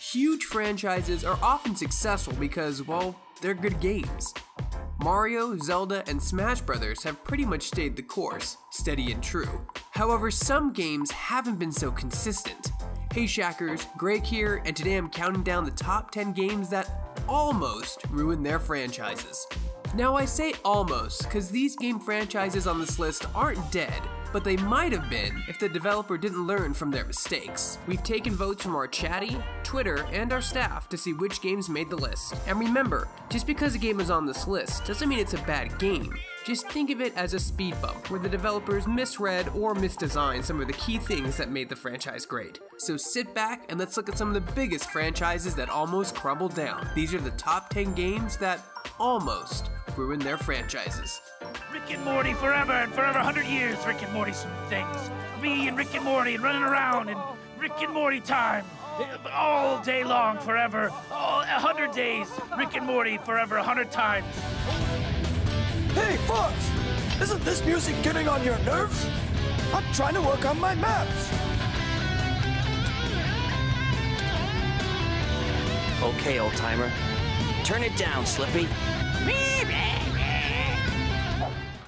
Huge franchises are often successful because, well, they're good games. Mario, Zelda, and Smash Bros. Have pretty much stayed the course, steady and true. However, some games haven't been so consistent. Hey Shackers, Greg here, and today I'm counting down the top 10 games that almost ruined their franchises. Now I say almost, because these game franchises on this list aren't dead, but they might have been if the developer didn't learn from their mistakes. We've taken votes from our chatty, Twitter, and our staff to see which games made the list. And remember, just because a game is on this list doesn't mean it's a bad game. Just think of it as a speed bump where the developers misread or misdesigned some of the key things that made the franchise great. So sit back and let's look at some of the biggest franchises that almost crumbled down. These are the top 10 games that almost ruined their franchises. Rick and Morty forever and forever 100 years. Rick and Morty things. Me and Rick and Morty and running around in Rick and Morty time. All day long forever. All 100 days. Rick and Morty forever 100 times. Hey, Fox! Isn't this music getting on your nerves? I'm trying to work on my maps. Okay, old timer. Turn it down, Slippy.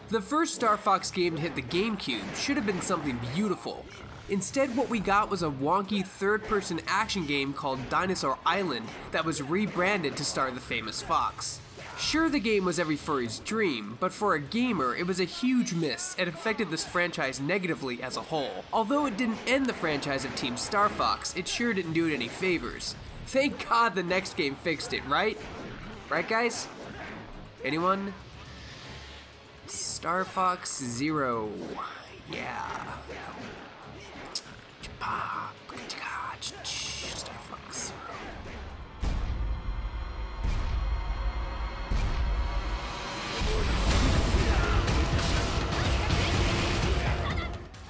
The first Star Fox game to hit the GameCube should have been something beautiful. Instead, what we got was a wonky third-person action game called Dinosaur Island that was rebranded to star the famous Fox. Sure, the game was every furry's dream, but for a gamer, it was a huge miss and affected this franchise negatively as a whole. Although it didn't end the franchise of Team Star Fox, it sure didn't do it any favors. Thank God the next game fixed it, right? Right, guys? Anyone? Star Fox Zero. Yeah. Star Fox Zero.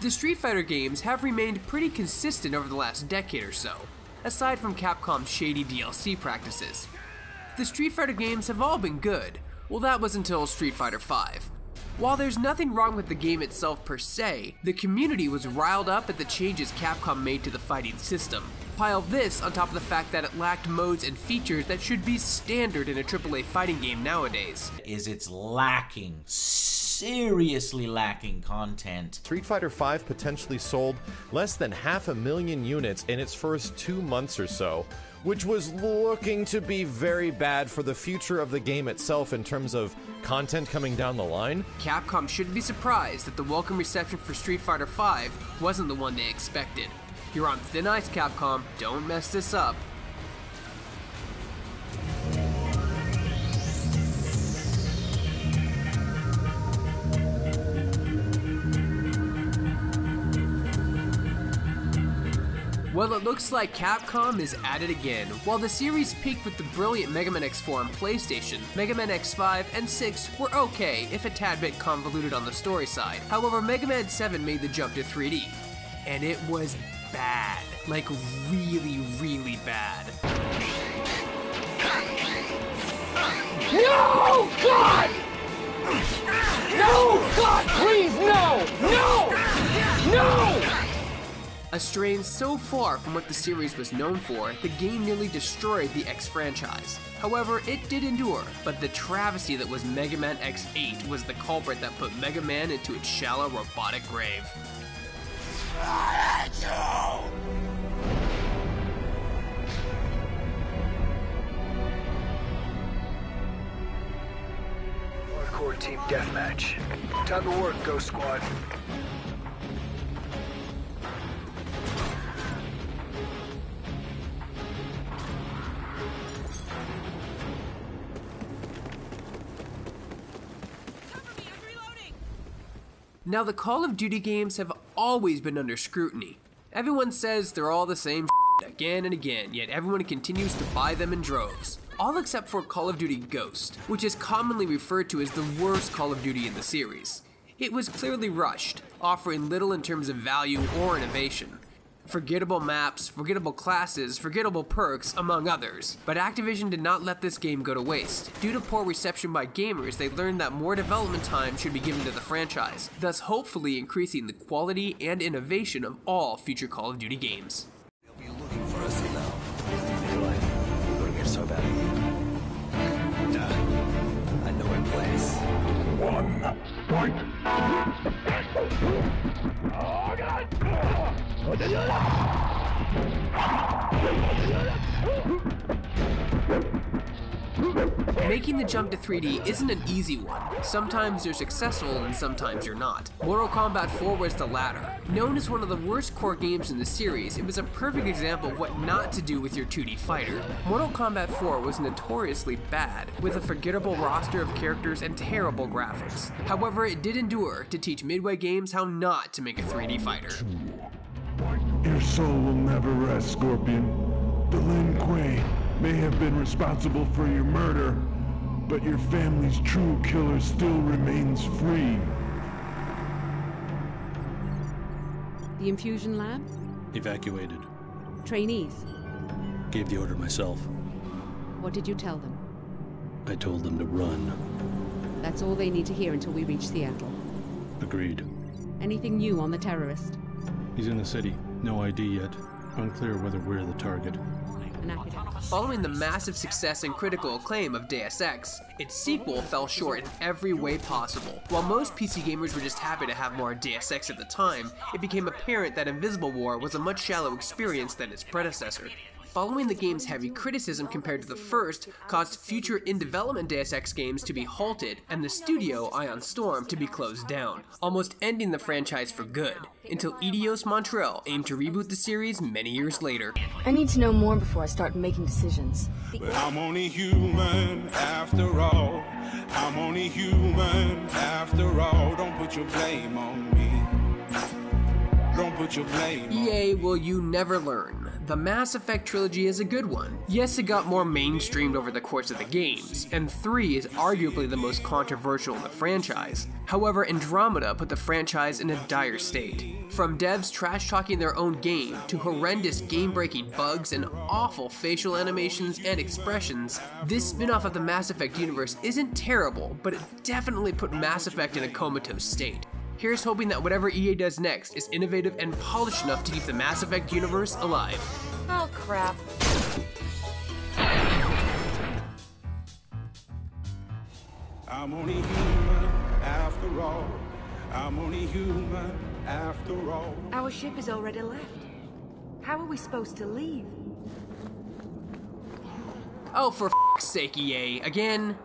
The Street Fighter games have remained pretty consistent over the last decade or so, aside from Capcom's shady DLC practices. The Street Fighter games have all been good. Well, that was until Street Fighter V. While there's nothing wrong with the game itself per se, the community was riled up at the changes Capcom made to the fighting system. Pile this on top of the fact that it lacked modes and features that should be standard in a AAA fighting game nowadays. It's lacking, seriously lacking content. Street Fighter V potentially sold less than 500,000 units in its first 2 months or so, which was looking to be very bad for the future of the game itself in terms of content coming down the line. Capcom shouldn't be surprised that the welcome reception for Street Fighter V wasn't the one they expected. You're on thin ice, Capcom. Don't mess this up. Well, it looks like Capcom is at it again. While the series peaked with the brilliant Megaman X4 on PlayStation, Megaman X5 and 6 were okay, if a tad bit convoluted on the story side. However, Megaman 7 made the jump to 3D, and it was bad. Like really, really bad. No! God! No! God, please, no! No! No! A strain so far from what the series was known for, the game nearly destroyed the X franchise. However, it did endure, but the travesty that was Mega Man X8 was the culprit that put Mega Man into its shallow, robotic grave. Hardcore team deathmatch. Time to work, Ghost Squad. Now, the Call of Duty games have always been under scrutiny. Everyone says they're all the same again and again, yet everyone continues to buy them in droves. All except for Call of Duty Ghost, which is commonly referred to as the worst Call of Duty in the series. It was clearly rushed, offering little in terms of value or innovation. Forgettable maps, forgettable classes, forgettable perks, among others. But Activision did not let this game go to waste. Due to poor reception by gamers, they learned that more development time should be given to the franchise, thus hopefully increasing the quality and innovation of all future Call of Duty games. They'll be looking for us now. Anyway, we're gonna get so bad. I know a place. One fight. Making the jump to 3D isn't an easy one. Sometimes you're successful and sometimes you're not. Mortal Kombat 4 was the latter. Known as one of the worst core games in the series, it was a perfect example of what not to do with your 2D fighter. Mortal Kombat 4 was notoriously bad, with a forgettable roster of characters and terrible graphics. However, it did endure to teach Midway Games how not to make a 3D fighter. Your soul will never rest, Scorpion. The Lin Kuei may have been responsible for your murder, but your family's true killer still remains free. The infusion lab? Evacuated. Trainees? Gave the order myself. What did you tell them? I told them to run. That's all they need to hear until we reach Seattle. Agreed. Anything new on the terrorist? He's in the city. No ID yet. Unclear whether we're the target. Following the massive success and critical acclaim of Deus Ex, its sequel fell short in every way possible. While most PC gamers were just happy to have more Deus Ex at the time, it became apparent that Invisible War was a much shallow experience than its predecessor. Following the game's heavy criticism compared to the first caused future in-development Deus Ex games to be halted and the studio, Ion Storm, to be closed down, almost ending the franchise for good, until Eidos Montreal aimed to reboot the series many years later. I need to know more before I start making decisions. But I'm only human after all. I'm only human after all. Don't put your blame on me. Don't put your blame on EA, will you never learn? The Mass Effect trilogy is a good one. Yes, it got more mainstreamed over the course of the games, and 3 is arguably the most controversial in the franchise. However, Andromeda put the franchise in a dire state. From devs trash-talking their own game, to horrendous game-breaking bugs and awful facial animations and expressions, this spin-off of the Mass Effect universe isn't terrible, but it definitely put Mass Effect in a comatose state. Here's hoping that whatever EA does next is innovative and polished enough to keep the Mass Effect universe alive. Oh, crap. I'm only human after all. I'm only human after all. Our ship is already left. How are we supposed to leave? Oh, for f***'s sake, EA. Again?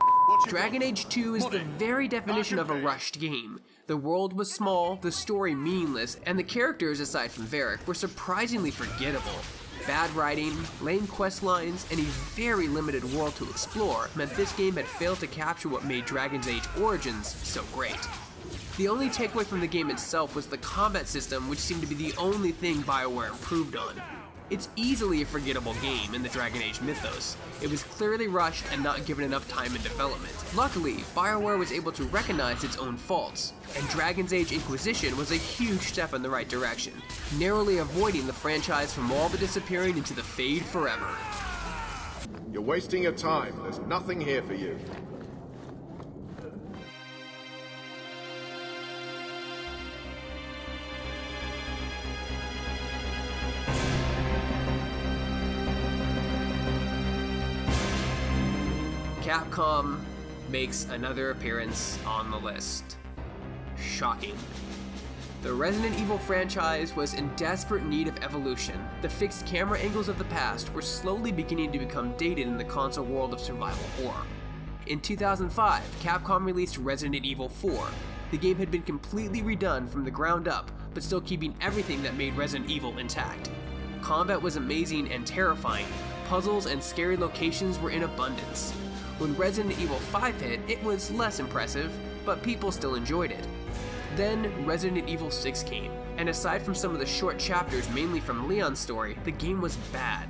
Dragon Age 2 is the very definition of a rushed game. The world was small, the story meaningless, and the characters, aside from Varric, were surprisingly forgettable. Bad writing, lame quest lines, and a very limited world to explore meant this game had failed to capture what made Dragon's Age Origins so great. The only takeaway from the game itself was the combat system, which seemed to be the only thing BioWare improved on. It's easily a forgettable game in the Dragon Age mythos. It was clearly rushed and not given enough time in development. Luckily, BioWare was able to recognize its own faults, and Dragon's Age Inquisition was a huge step in the right direction, narrowly avoiding the franchise from all but disappearing into the fade forever. You're wasting your time. There's nothing here for you. Capcom makes another appearance on the list. Shocking. The Resident Evil franchise was in desperate need of evolution. The fixed camera angles of the past were slowly beginning to become dated in the console world of survival horror. In 2005, Capcom released Resident Evil 4. The game had been completely redone from the ground up, but still keeping everything that made Resident Evil intact. Combat was amazing and terrifying. Puzzles and scary locations were in abundance. When Resident Evil 5 hit, it was less impressive, but people still enjoyed it. Then Resident Evil 6 came, and aside from some of the short chapters mainly from Leon's story, the game was bad.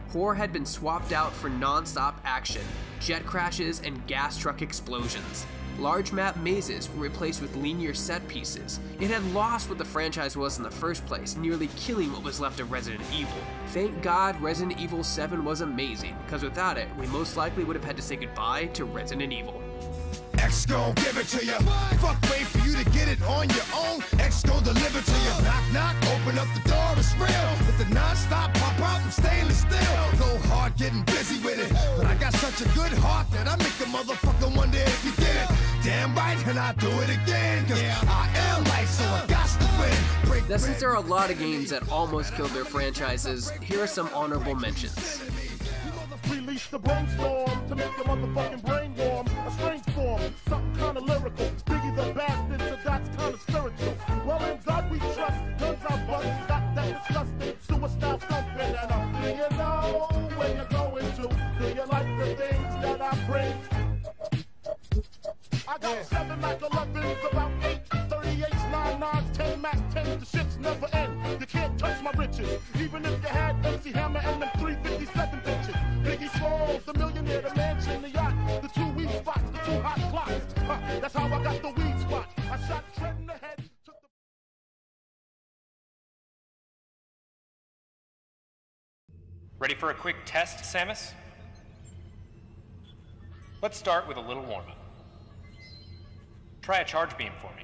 Horror had been swapped out for non-stop action, jet crashes, and gas truck explosions. Large map mazes were replaced with linear set pieces. It had lost what the franchise was in the first place, nearly killing what was left of Resident Evil. Thank God Resident Evil 7 was amazing, because without it, we most likely would have had to say goodbye to Resident Evil. X gon' give it to you. Fuck, wait for you to get it on your own. X gon' deliver to you. Knock, knock, open up the door, it's real. With the non-stop pop out from stainless steel. Go hard getting busy with it. But I got such a good heart that I make a motherfucker wonder if you did it. Damn right, and I do it again. Cause I am light, so I got to win. Now, since there are a lot of games that almost killed their franchises, here are some honorable mentions. Release the brainstorm to make your motherfucking brain warm. A strange form, something kind of lyrical. Biggie the bastard, so that's kind of spiritual. Well, in God we trust, guns I bust, got that disgusting suicide thumping. And do you know where you're going to? Do you like the things that I bring? I got 7 Mac 11s, about 8 38s, 9 9s, 10 Mac 10s. The shits never end. You can't touch my riches, even if you had MC Hammer and them 357 bitches. Biggie Smalls, the millionaire, the mansion, the yacht, the 2 weed spots, the 2 hot clocks. That's how I got the weed spot. I shot Tread in the head. Ready for a quick test, Samus? Let's start with a little warm-up. Try a charge beam for me.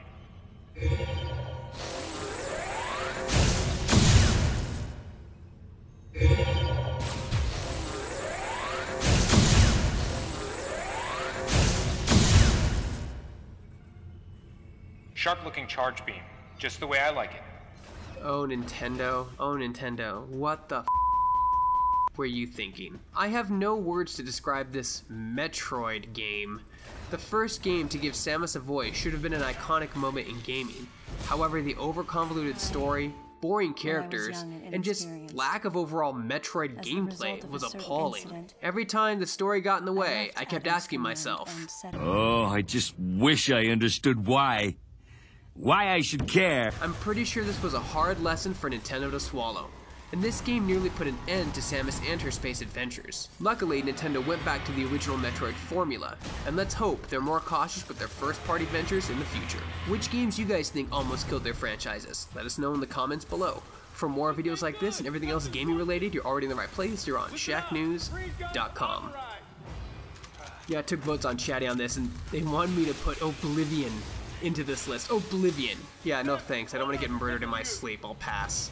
Sharp-looking charge beam, just the way I like it. Oh Nintendo, oh Nintendo, what the were you thinking? I have no words to describe this Metroid game. The first game to give Samus a voice should have been an iconic moment in gaming. However, the over-convoluted story, boring characters, and just lack of overall Metroid gameplay was appalling. Every time the story got in the way, I kept asking myself, oh, I just wish I understood why. Why I should care. I'm pretty sure this was a hard lesson for Nintendo to swallow. And this game nearly put an end to Samus and her space adventures. Luckily, Nintendo went back to the original Metroid formula, and let's hope they're more cautious with their first-party ventures in the future. Which games you guys think almost killed their franchises? Let us know in the comments below. For more videos like this and everything else gaming related, you're already in the right place. You're on Shacknews.com. Yeah, I took votes on Chatty on this, and they wanted me to put Oblivion into this list. Oblivion. Yeah, no thanks. I don't want to get murdered in my sleep. I'll pass.